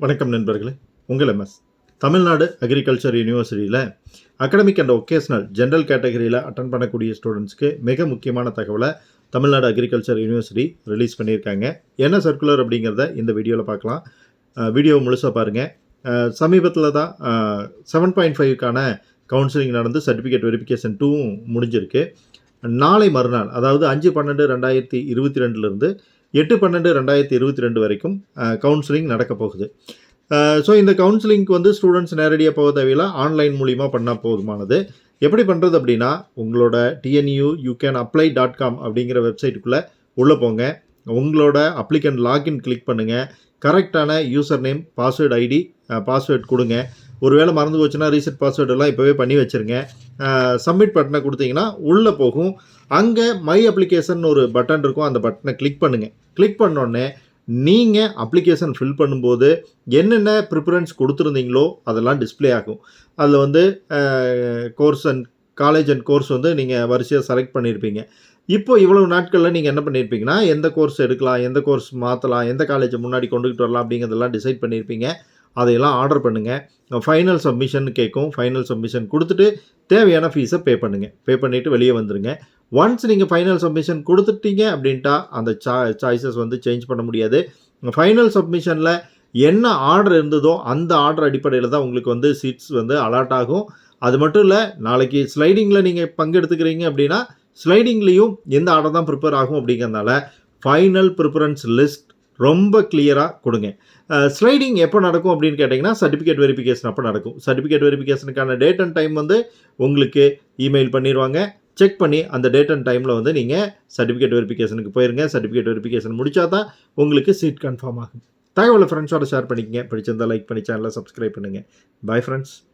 வணக்கம் நண்பர்களே, உங்கள் எம்எஸ் தமிழ்நாடு அக்ரிகல்ச்சர் யூனிவர்சிட்டியில் அகடமிக் அண்ட் ஒகேஷ்னல் ஜென்ரல் கேட்டகரியில் அட்டன் பண்ணக்கூடிய ஸ்டூடெண்ட்ஸ்க்கு மிக முக்கியமான தகவலை தமிழ்நாடு அக்ரிகல்ச்சர் யூனிவர்சிட்டி ரிலீஸ் பண்ணியிருக்காங்க. என்ன சர்க்குலர் அப்படிங்கிறத இந்த வீடியோவில் பார்க்கலாம். வீடியோ முழுசாக பாருங்கள். சமீபத்தில் தான் 7.5க்கான கவுன்சிலிங் நடந்து சர்டிஃபிகேட் வெரிஃபிகேஷன் 2 முடிஞ்சிருக்கு. நாளை மறுநாள், அதாவது 5/12/2022 8/12/2022 வரைக்கும் கவுன்சிலிங் நடக்க போகுது. ஸோ இந்த கவுன்சிலிங்க்கு வந்து ஸ்டூடெண்ட்ஸ் நேரடியாக போக தேவையில்லை, ஆன்லைன் மூலிமா பண்ணால் போதுமானது. எப்படி பண்ணுறது அப்படின்னா, உங்களோட TNAU அப்படிங்கிற வெப்சைட்டுக்குள்ளே உள்ளே போங்க. உங்களோட அப்ளிகண்ட் லாகின் கிளிக் பண்ணுங்கள். கரெக்டான user name, password ID, password கொடுங்க. ஒருவேளை மறந்து போச்சுன்னா ரீசெட் பாஸ்வேர்டெல்லாம் இப்போவே பண்ணி வச்சுருங்க. சப்மிட் பட்டனை கொடுத்தீங்கன்னா உள்ளே போகும். அங்கே மை அப்ளிகேஷன் ஒரு பட்டன் இருக்கும், அந்த பட்டனை கிளிக் பண்ணுங்கள். கிளிக் பண்ணோடனே நீங்கள் அப்ளிகேஷன் ஃபில் பண்ணும்போது என்னென்ன ப்ரிஃபரன்ஸ் கொடுத்துருந்தீங்களோ அதெல்லாம் டிஸ்பிளே ஆகும். அதில் வந்து course and college and course வந்து நீங்கள் வரிசையாக செலக்ட் பண்ணியிருப்பீங்க. இப்போ இவ்வளவு நாட்களில் நீங்கள் என்ன பண்ணியிருப்பீங்கன்னா, எந்த கோர்ஸ் எடுக்கலாம், எந்த கோர்ஸ் மாற்றலாம், எந்த காலேஜை முன்னாடி கொண்டுகிட்டு வரலாம் அப்படிங்கிறதெல்லாம் டிசைட் பண்ணியிருப்பீங்க. அதையெல்லாம் ஆர்டர் பண்ணுங்கள். ஃபைனல் சப்மிஷன் கேட்கும். ஃபைனல் சப்மிஷன் கொடுத்துட்டு தேவையான ஃபீஸை பே பண்ணுங்கள். பே பண்ணிவிட்டு வெளியே வந்துடுங்க. ஒன்ஸ் நீங்கள் ஃபைனல் சப்மிஷன் கொடுத்துட்டீங்க அப்படின்ட்டா அந்த சாய்ஸஸ் வந்து சேஞ்ச் பண்ண முடியாது. ஃபைனல் சப்மிஷனில் என்ன ஆர்டர் இருந்ததோ அந்த ஆர்டர் அடிப்படையில் தான் உங்களுக்கு வந்து சீட்ஸ் வந்து அலாட் ஆகும். அது மட்டும் இல்லை, நாளைக்கு ஸ்லைடிங்கில் நீங்கள் பங்கெடுத்துக்கிறீங்க அப்படின்னா ஸ்லைடிங்லேயும் எந்த ஆர்டர் தான் ப்ரிப்பேர் ஆகும் அப்படிங்கிறதுனால ஃபைனல் ப்ரிஃபரன்ஸ் லிஸ்ட் ரொம்ப கிளியராக கொடுங்க. ஸ்லைடிங் எப்போ நடக்கும் அப்படின்னு கேட்டிங்கன்னா, சர்டிஃபிகேட் வெரிஃபிகேஷன் அப்போ நடக்கும். சர்டிஃபிகேட் வெரிஃபிகேஷனுக்கான டேட் அண்ட் டைம் வந்து உங்களுக்கு இமெயில் பண்ணிடுவாங்க. செக் பண்ணி அந்த டேட் அண்ட் டைமில் வந்து நீங்கள் சர்டிஃபிகேட் வெரிஃபிகேஷனுக்கு போயிருங்க. சர்டிஃபிகேட் வெரிஃபிகேஷன் முடித்தா தான் உங்களுக்கு சீட் கன்ஃபார்ம் ஆகும். தகவலை ஃப்ரெண்ட்ஸோட ஷேர் பண்ணிக்கங்க. பிடிச்சிருந்தால் லைக் பண்ணி சேனலை சப்ஸ்கிரைப் பண்ணுங்கள். Bye friends.